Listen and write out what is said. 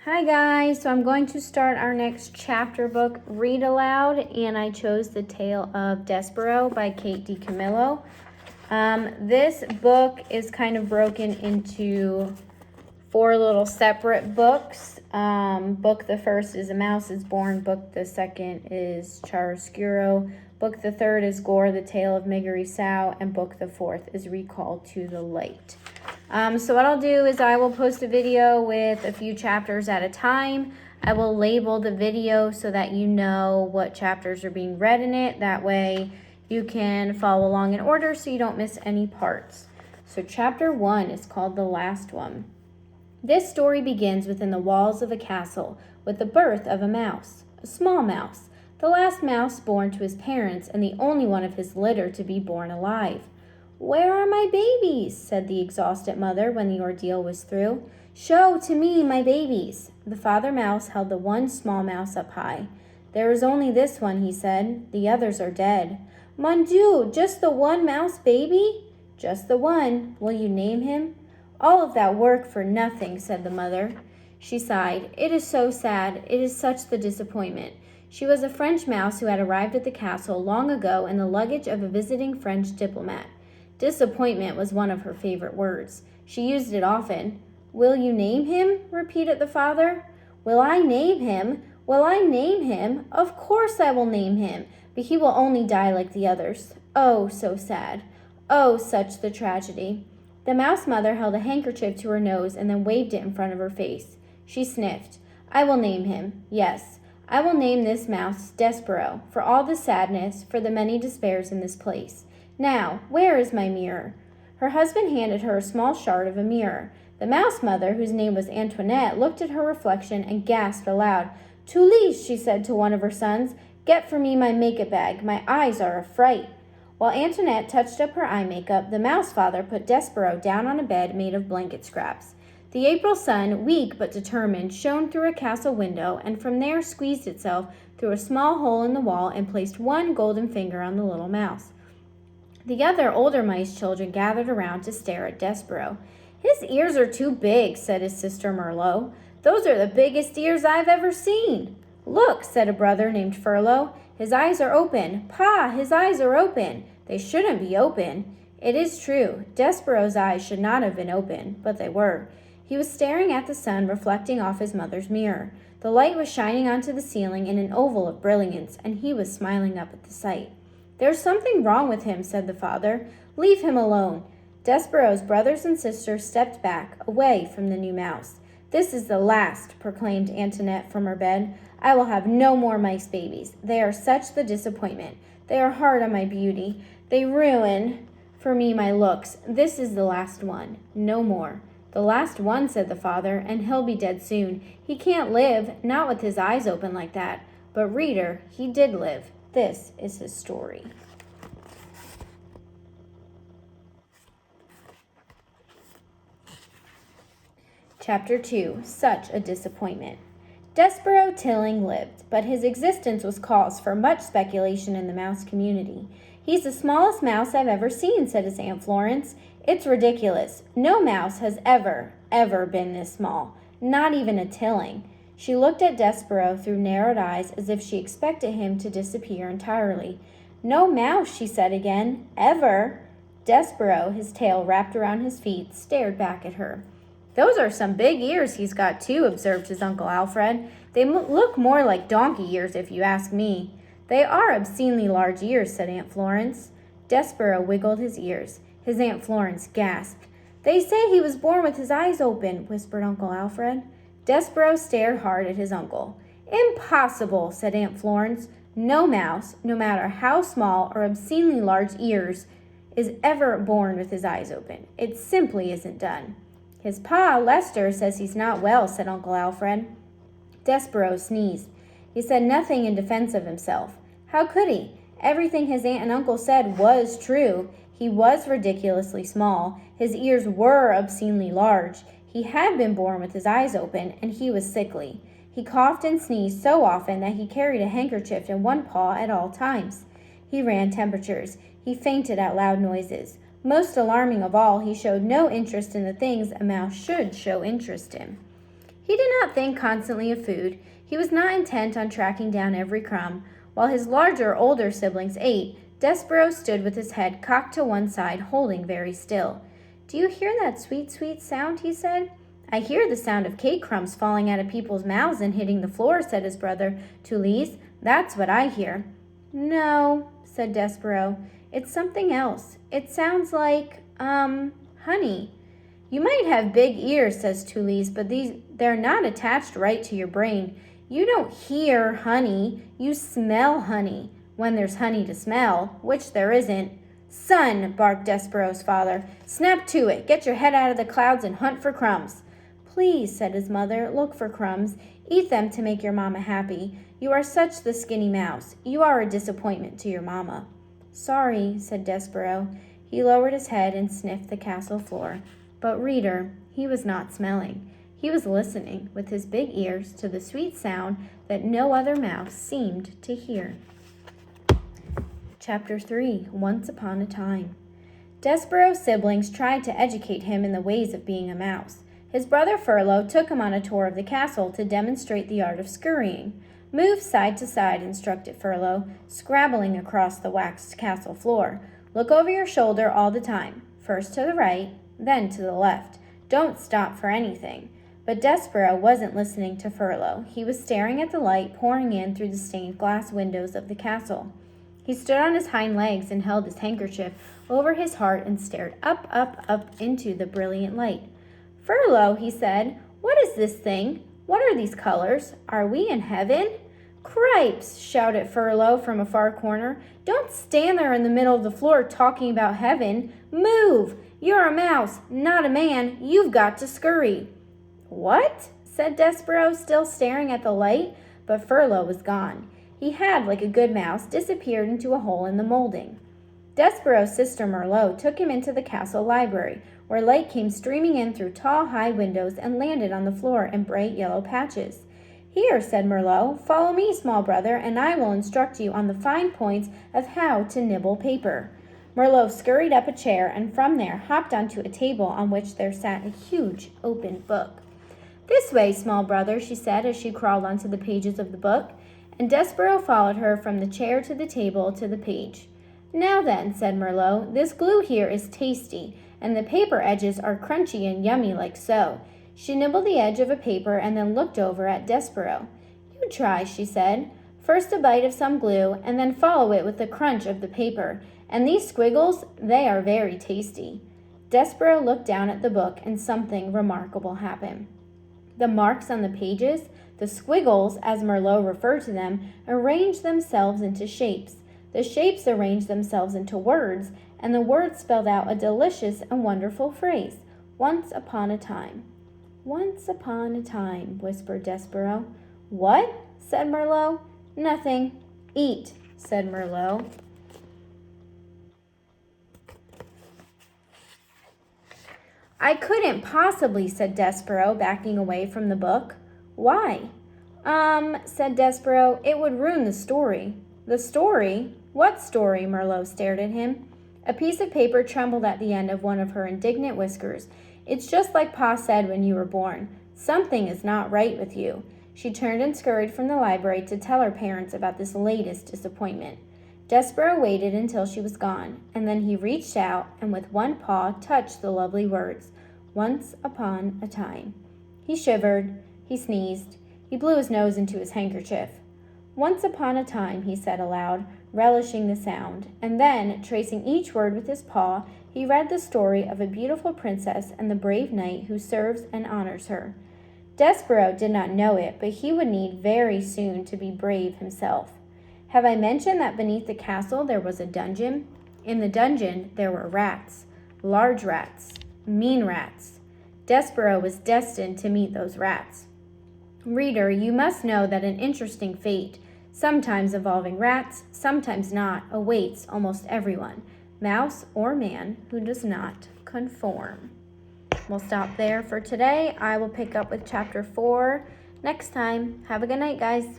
Hi guys, so I'm going to start our next chapter book read aloud, and I chose The Tale of Despereaux by Kate DiCamillo. This book is kind of broken into 4 little separate books. Book the first is A Mouse is Born, book the second is Chiaroscuro, book the third is Gore, the Tale of Megarry-Sao, and book the fourth is Recall to the Light. So what I'll do is I will post a video with a few chapters at a time. I will label the video so that you know what chapters are being read in it. That way you can follow along in order so you don't miss any parts. So chapter 1 is called The Last One. This story begins within the walls of a castle with the birth of a mouse, a small mouse, the last mouse born to his parents and the only one of his litter to be born alive. "Where are my babies?" said the exhausted mother when the ordeal was through. "Show to me my babies." The father mouse held the one small mouse up high. "There is only this one," he said. "The others are dead." "Mon Dieu, just the one mouse baby?" "Just the one. Will you name him?" "All of that work for nothing," said the mother. She sighed. "It is so sad. It is such the disappointment." She was a French mouse who had arrived at the castle long ago in the luggage of a visiting French diplomat. Disappointment was one of her favorite words. She used it often. "Will you name him?" repeated the father. "Will I name him? Will I name him? Of course I will name him, but he will only die like the others. Oh, so sad. Oh, such the tragedy." The mouse mother held a handkerchief to her nose and then waved it in front of her face. She sniffed. "I will name him. Yes, I will name this mouse Despereaux, for all the sadness, for the many despairs in this place. Now, where is my mirror?" Her husband handed her a small shard of a mirror. The mouse mother, whose name was Antoinette, looked at her reflection and gasped aloud. "Toulouse," she said to one of her sons, "get for me my makeup bag. My eyes are a fright." While Antoinette touched up her eye makeup, the mouse father put Despereaux down on a bed made of blanket scraps. The April sun, weak but determined, shone through a castle window and from there squeezed itself through a small hole in the wall and placed one golden finger on the little mouse. The other older mice children gathered around to stare at Despereaux. "His ears are too big," said his sister Merlot. "Those are the biggest ears I've ever seen." "Look," said a brother named Furlough. "His eyes are open. Pa, his eyes are open. They shouldn't be open." It is true, Despereaux's eyes should not have been open, but they were. He was staring at the sun reflecting off his mother's mirror. The light was shining onto the ceiling in an oval of brilliance, and he was smiling up at the sight. "There's something wrong with him," said the father. "Leave him alone." Despereaux's brothers and sisters stepped back, away from the new mouse. "This is the last," proclaimed Antoinette from her bed. "I will have no more mice babies. They are such the disappointment. They are hard on my beauty. They ruin for me my looks. This is the last one. No more." "The last one," said the father, "and he'll be dead soon. He can't live, not with his eyes open like that." But reader, he did live. This is his story. Chapter 2, Such a Disappointment. Despereaux Tilling lived, but his existence was cause for much speculation in the mouse community. "He's the smallest mouse I've ever seen," said his Aunt Florence. "It's ridiculous. No mouse has ever been this small, not even a Tilling." She looked at Despereaux through narrowed eyes as if she expected him to disappear entirely. "No mouse," she said again. "Ever." Despereaux, his tail wrapped around his feet, stared back at her. "Those are some big ears he's got too," observed his Uncle Alfred. "They look more like donkey ears if you ask me." "They are obscenely large ears," said Aunt Florence. Despereaux wiggled his ears. His Aunt Florence gasped. "They say he was born with his eyes open," whispered Uncle Alfred. Despereaux stared hard at his uncle. "Impossible," said Aunt Florence. "No mouse, no matter how small or obscenely large ears, is ever born with his eyes open. It simply isn't done." "His pa, Lester, says he's not well," said Uncle Alfred. Despereaux sneezed. He said nothing in defense of himself. How could he? Everything his aunt and uncle said was true. He was ridiculously small. His ears were obscenely large. He had been born with his eyes open, and he was sickly. He coughed and sneezed so often that he carried a handkerchief in one paw at all times. He ran temperatures. He fainted at loud noises. Most alarming of all, he showed no interest in the things a mouse should show interest in. He did not think constantly of food. He was not intent on tracking down every crumb. While his larger, older siblings ate, Despereaux stood with his head cocked to one side, holding very still. "Do you hear that sweet, sweet sound?" he said. "I hear the sound of cake crumbs falling out of people's mouths and hitting the floor," said his brother Toulouse. "That's what I hear." "No," said Despereaux. "It's something else. It sounds like, honey." "You might have big ears," says Toulouse, "but they're not attached right to your brain. You don't hear honey. You smell honey. When there's honey to smell, which there isn't." "Son," barked Despereaux's father, "snap to it. Get your head out of the clouds and hunt for crumbs." "Please," said his mother, "look for crumbs. Eat them to make your mama happy. You are such the skinny mouse. You are a disappointment to your mama." "Sorry," said Despereaux. He lowered his head and sniffed the castle floor. But reader, he was not smelling. He was listening with his big ears to the sweet sound that no other mouse seemed to hear. Chapter 3, Once Upon a Time. Despereaux's siblings tried to educate him in the ways of being a mouse. His brother Furlough took him on a tour of the castle to demonstrate the art of scurrying. "Move side to side," instructed Furlough, scrabbling across the waxed castle floor. "Look over your shoulder all the time, first to the right, then to the left. Don't stop for anything." But Despereaux wasn't listening to Furlough. He was staring at the light pouring in through the stained glass windows of the castle. He stood on his hind legs and held his handkerchief over his heart and stared up, up, up into the brilliant light. "Furlough," he said, "what is this thing? What are these colors? Are we in heaven?" "Cripes!" shouted Furlough from a far corner. "Don't stand there in the middle of the floor talking about heaven. Move! You're a mouse, not a man. You've got to scurry." "What?" said Despereaux, still staring at the light, but Furlough was gone. He had, like a good mouse, disappeared into a hole in the molding. Despereaux's sister Merlot took him into the castle library, where light came streaming in through tall, high windows and landed on the floor in bright yellow patches. "Here," said Merlot, "follow me, small brother, and I will instruct you on the fine points of how to nibble paper." Merlot scurried up a chair and from there hopped onto a table on which there sat a huge open book. "This way, small brother," she said as she crawled onto the pages of the book, and Despereaux followed her from the chair to the table to the page. "Now then," said Merlot, "this glue here is tasty, and the paper edges are crunchy and yummy like so." She nibbled the edge of a paper and then looked over at Despereaux. "You try," she said. "First a bite of some glue, and then follow it with the crunch of the paper. And these squiggles, they are very tasty." Despereaux looked down at the book, and something remarkable happened. The marks on the pages, the squiggles, as Merlot referred to them, arranged themselves into shapes. The shapes arranged themselves into words, and the words spelled out a delicious and wonderful phrase, "Once upon a time." "Once upon a time," whispered Despereaux. "What?" said Merlot. "Nothing. Eat," said Merlot. "I couldn't possibly," said Despereaux, backing away from the book. "Why?" Said Despereaux, "it would ruin the story." "The story? What story?" Merlot stared at him. A piece of paper trembled at the end of one of her indignant whiskers. "It's just like Pa said when you were born. Something is not right with you." She turned and scurried from the library to tell her parents about this latest disappointment. Despereaux waited until she was gone, and then he reached out and with one paw touched the lovely words, "Once upon a time." He shivered, he sneezed, he blew his nose into his handkerchief. "Once upon a time," he said aloud, relishing the sound, and then, tracing each word with his paw, he read the story of a beautiful princess and the brave knight who serves and honors her. Despereaux did not know it, but he would need very soon to be brave himself. Have I mentioned that beneath the castle there was a dungeon? In the dungeon there were rats, large rats, mean rats. Despereaux was destined to meet those rats. Reader, you must know that an interesting fate, sometimes involving rats, sometimes not, awaits almost everyone, mouse or man, who does not conform. We'll stop there for today. I will pick up with chapter 4 next time. Have a good night, guys.